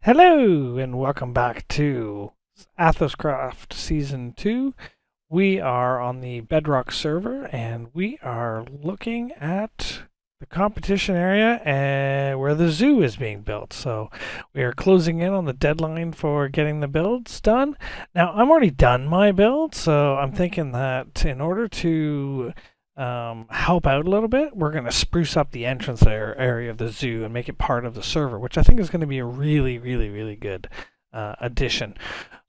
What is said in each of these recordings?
Hello and welcome back to AthosCraft Season 2. We are on the Bedrock server and we are looking at the competition area and where the zoo is being built. So we are closing in on the deadline for getting the builds done. Now I'm already done my build, so I'm thinking that in order to help out a little bit, we're going to spruce up the entrance area of the zoo and make it part of the server, which I think is going to be a really good addition.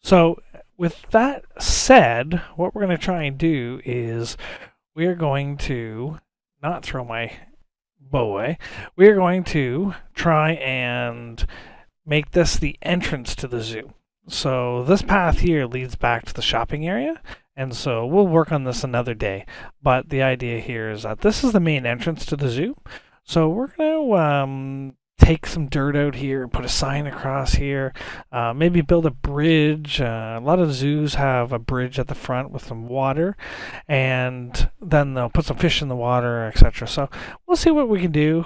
So with that said, what we're going to try and do is we're going to not throw my bow away. We're going to try and make this the entrance to the zoo. So this path here leads back to the shopping area, and so we'll work on this another day. But the idea here is that this is the main entrance to the zoo. So we're going to take some dirt out here, put a sign across here, maybe build a bridge. A lot of zoos have a bridge at the front with some water, and then they'll put some fish in the water, etc. So we'll see what we can do.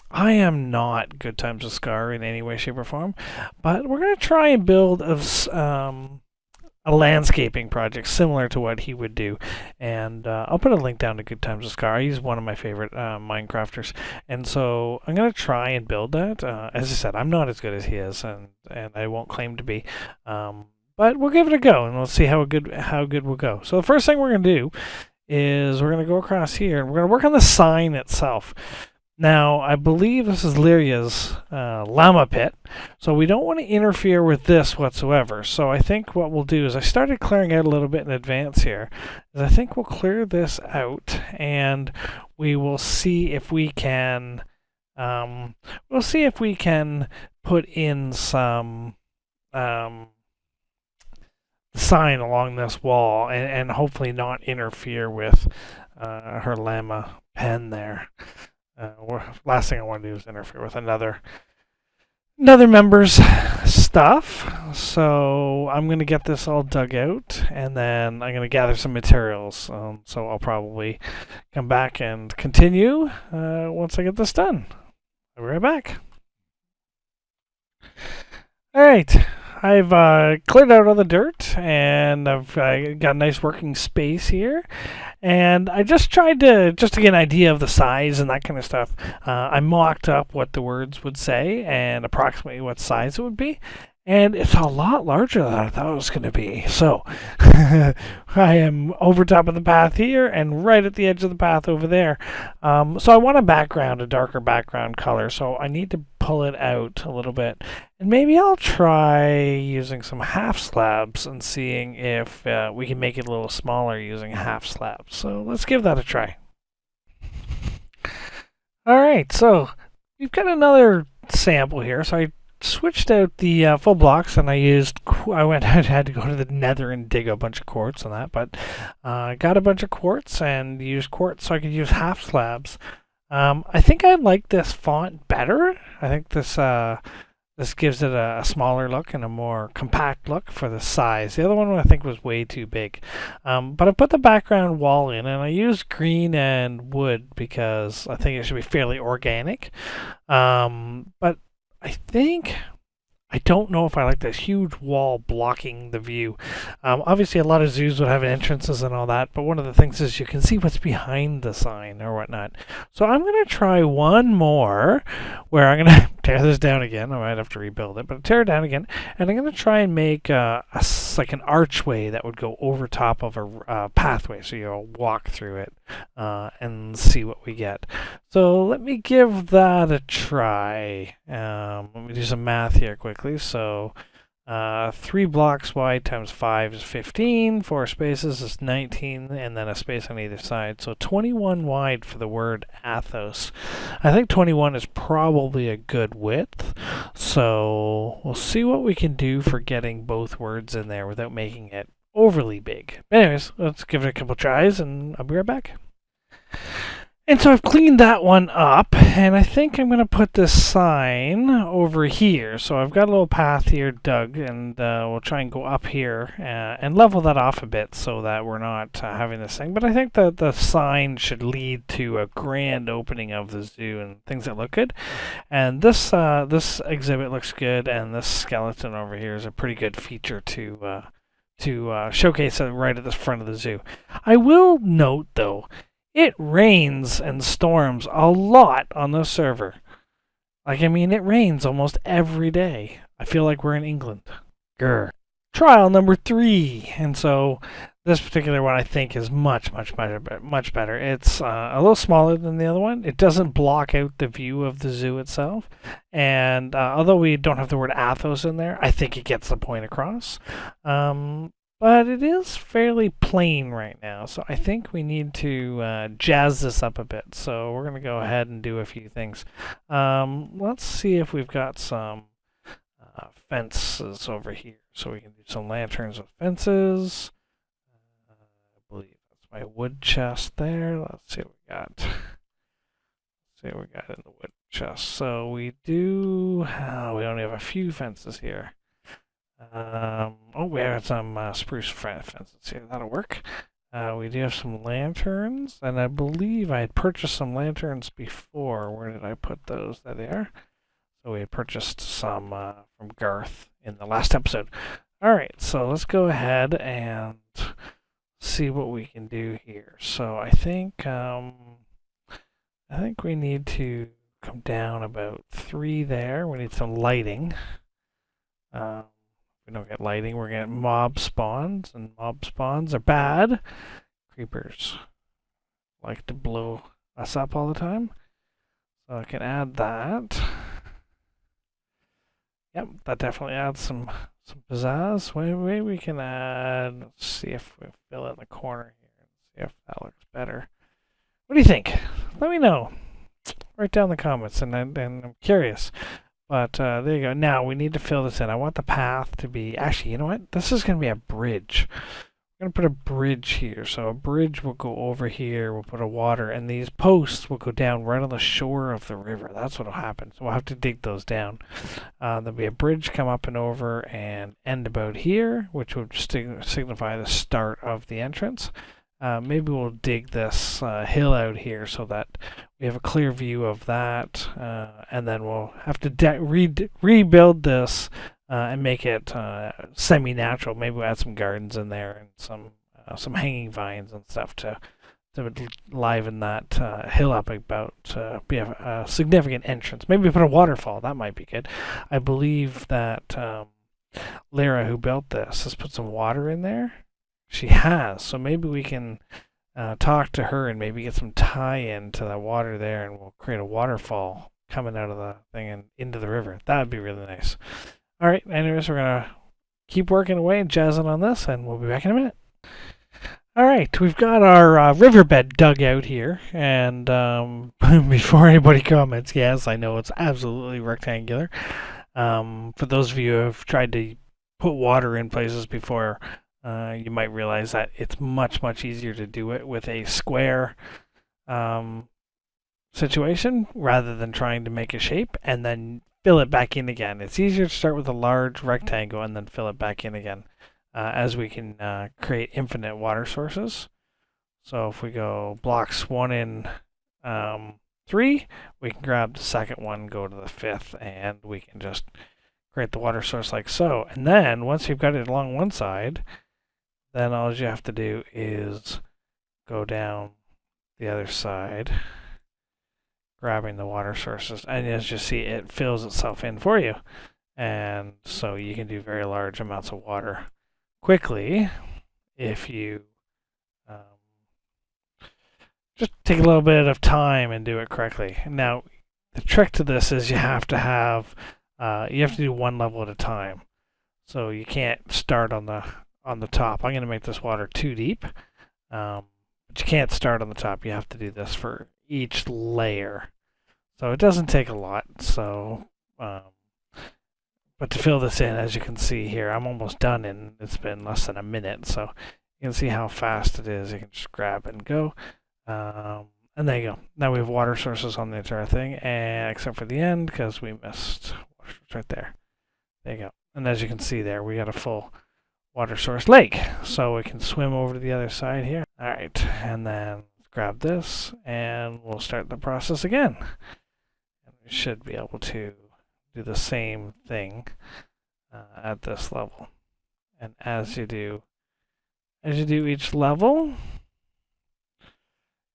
I am not GoodTimesWithScar in any way, shape, or form, but we're going to try and build a landscaping project similar to what he would do. And I'll put a link down to GoodTimesWithScar. He's one of my favorite Minecrafters. And so I'm going to try and build that. As I said, I'm not as good as he is, and I won't claim to be. But we'll give it a go, and we'll see how good we'll go. So the first thing we're going to do is we're going to go across here, and we're going to work on the sign itself. Now, I believe this is Lyria's llama pit, so we don't want to interfere with this whatsoever. So I think what we'll do is I started clearing out a little bit in advance here. I think we'll clear this out, and we will see if we can. We'll see if we can put in some sign along this wall, and hopefully not interfere with her llama pen there. Last thing I want to do is interfere with another member's stuff. So I'm going to get this all dug out, and then I'm going to gather some materials. So I'll probably come back and continue once I get this done. I'll be right back. All right. I've cleared out all the dirt, and I've got a nice working space here. And I just tried to get an idea of the size and that kind of stuff. I mocked up what the words would say and approximately what size it would be. And it's a lot larger than I thought it was going to be. So I am over top of the path here and right at the edge of the path over there. So I want a darker background color. So I need to pull it out a little bit. And maybe I'll try using some half slabs and seeing if we can make it a little smaller using half slabs. So let's give that a try. All right, so we've got another sample here. So I switched out the full blocks, and I had to go to the nether and dig a bunch of quartz on that, but I got a bunch of quartz and used quartz so I could use half slabs. I think I like this font better. I think this gives it a smaller look and a more compact look for the size. The other one I think was way too big. But I put the background wall in, and I used green and wood because I think it should be fairly organic. But I don't know if I like this huge wall blocking the view. Obviously, a lot of zoos would have entrances and all that, but one of the things is you can see what's behind the sign or whatnot. So I'm going to try one more where I'm going to tear this down again. I might have to rebuild it, but tear it down again. And I'm going to try and make like an archway that would go over top of a pathway. So you'll walk through it and see what we get. So let me give that a try. Let me do some math here quickly. So 3 blocks wide times 5 is 15. 4 spaces is 19, and then a space on either side. So 21 wide for the word Athos. I think 21 is probably a good width. So we'll see what we can do for getting both words in there without making it overly big. Anyways, let's give it a couple tries, and I'll be right back. And so I've cleaned that one up, and I think I'm going to put this sign over here. So I've got a little path here dug, and we'll try and go up here and level that off a bit so that we're not having this thing. But I think that the sign should lead to a grand opening of the zoo and things that look good. And this exhibit looks good, and this skeleton over here is a pretty good feature to showcase it right at the front of the zoo. I will note, though, it rains and storms a lot on this server. Like, I mean, it rains almost every day. I feel like we're in England. Grr. Trial number 3. And so this particular one I think is much better. It's a little smaller than the other one. It doesn't block out the view of the zoo itself. And although we don't have the word Athos in there, I think it gets the point across. But it is fairly plain right now, so I think we need to jazz this up a bit. So we're going to go ahead and do a few things. Let's see if we've got some fences over here. So we can do some lanterns with fences. I believe that's my wood chest there. Let's see what we got. Let's see what we got in the wood chest. So we do, we only have a few fences here. We have some spruce fences here. That'll work. We do have some lanterns, and I believe I had purchased some lanterns before. Where did I put those? There they are. So we had purchased some from Garth in the last episode. Alright, so let's go ahead and see what we can do here. So I think we need to come down about 3 there. We need some lighting. We don't get lighting, we're getting mob spawns, and mob spawns are bad. Creepers like to blow us up all the time. So I can add that. Yep, that definitely adds some pizzazz. Maybe we can add, let's see if we fill in the corner here and see if that looks better. What do you think? Let me know. Write down in the comments, and I'm curious. But there you go. Now we need to fill this in. I want the path to be, actually, you know what? This is going to be a bridge. We're going to put a bridge here. So a bridge will go over here. We'll put a water, and these posts will go down right on the shore of the river. That's what will happen. So we'll have to dig those down. There'll be a bridge come up and over and end about here, which will signify the start of the entrance. Maybe we'll dig this hill out here so that we have a clear view of that, and then we'll have to rebuild this and make it semi-natural. Maybe we'll add some gardens in there and some hanging vines and stuff to liven that hill up about be a significant entrance. Maybe put a waterfall. That might be good. I believe that Lyra, who built this, has put some water in there. She has, so maybe we can talk to her and maybe get some tie-in to that water there, and we'll create a waterfall coming out of the thing and into the river. That would be really nice. All right, anyways, we're going to keep working away and jazzing on this, and we'll be back in a minute. All right, we've got our riverbed dug out here, and before anybody comments, yes, I know it's absolutely rectangular. For those of you who have tried to put water in places before, you might realize that it's much easier to do it with a square situation rather than trying to make a shape and then fill it back in again. It's easier to start with a large rectangle and then fill it back in again, as we can create infinite water sources. So if we go blocks 1 and 3, we can grab the second one, go to the 5th, and we can just create the water source like so. And then once you've got it along one side, then all you have to do is go down the other side, grabbing the water sources, and as you see, it fills itself in for you. And so you can do very large amounts of water quickly if you just take a little bit of time and do it correctly. Now, the trick to this is you have to do one level at a time. So you can't start on the top. I'm going to make this water too deep, but you can't start on the top. You have to do this for each layer. So it doesn't take a lot. So, but to fill this in, as you can see here, I'm almost done, and it's been less than a minute. So you can see how fast it is. You can just grab and go. And there you go. Now we have water sources on the entire thing, and except for the end, because we missed right there. There you go. And as you can see there, we got a full water source lake. So we can swim over to the other side here. All right, and then grab this, and we'll start the process again. And we should be able to do the same thing at this level. And as you do each level,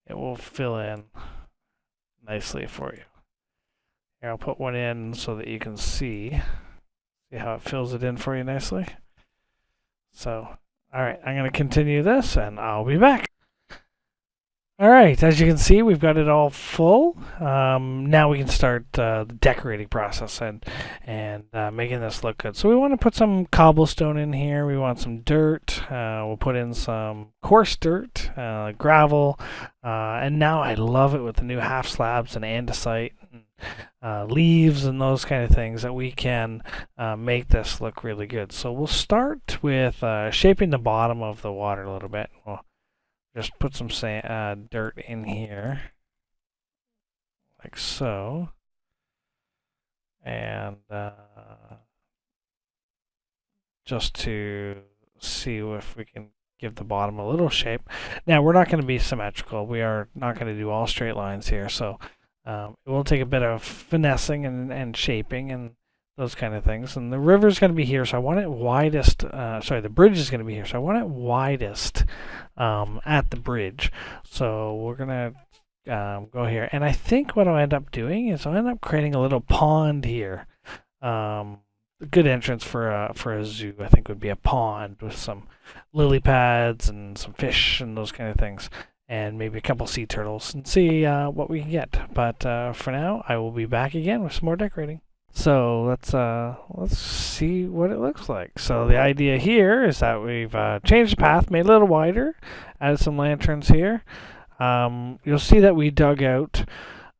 it will fill in nicely for you. Here, I'll put one in so that you can see how it fills it in for you nicely. So, all right, I'm going to continue this, and I'll be back. All right, as you can see, we've got it all full. Now we can start the decorating process and making this look good. So we want to put some cobblestone in here. We want some dirt. We'll put in some coarse dirt, gravel, and now I love it with the new half slabs and andesite, and leaves and those kind of things that we can make this look really good. So we'll start with shaping the bottom of the water a little bit. We'll just put some dirt in here, like so, and just to see if we can give the bottom a little shape. Now, we're not going to be symmetrical. We are not going to do all straight lines here, so it will take a bit of finessing and shaping and those kind of things. And the river's going to be here, so I want it widest. The bridge is going to be here, so I want it widest at the bridge. So we're going to go here. And I think what I'll end up doing is I'll end up creating a little pond here. A good entrance for a zoo, I think, would be a pond with some lily pads and some fish and those kind of things. And maybe a couple sea turtles, and see what we can get. But for now, I will be back again with some more decorating. So let's see what it looks like. So the idea here is that we've changed the path, made it a little wider, added some lanterns here. You'll see that we dug out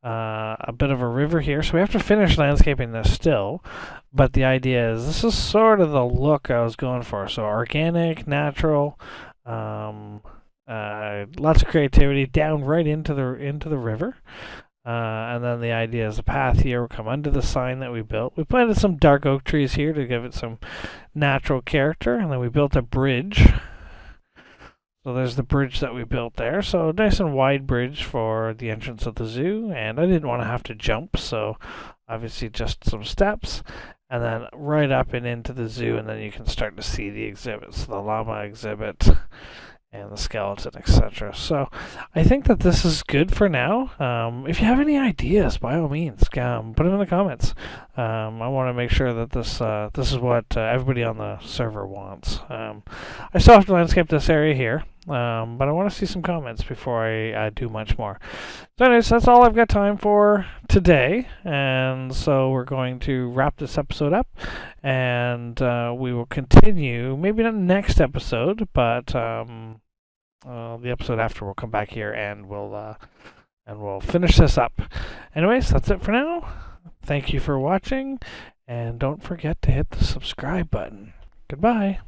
a bit of a river here, so we have to finish landscaping this still. But the idea is this is sort of the look I was going for. So organic, natural, lots of creativity down right into the river. And then the idea is the path here will come under the sign that we built. We planted some dark oak trees here to give it some natural character, and then we built a bridge. So there's the bridge that we built there. So a nice and wide bridge for the entrance of the zoo, and I didn't want to have to jump, so obviously just some steps, and then right up and into the zoo, and then you can start to see the exhibits, the llama exhibit and the skeleton, etc. So I think that this is good for now. If you have any ideas, by all means, put them in the comments. I want to make sure that this is what everybody on the server wants. I still have to landscape this area here, but I want to see some comments before I do much more. So anyways, that's all I've got time for today, and so we're going to wrap this episode up, and we will continue, maybe not next episode, but the episode after. We'll come back here and we'll finish this up. Anyways, that's it for now. Thank you for watching, and don't forget to hit the subscribe button. Goodbye.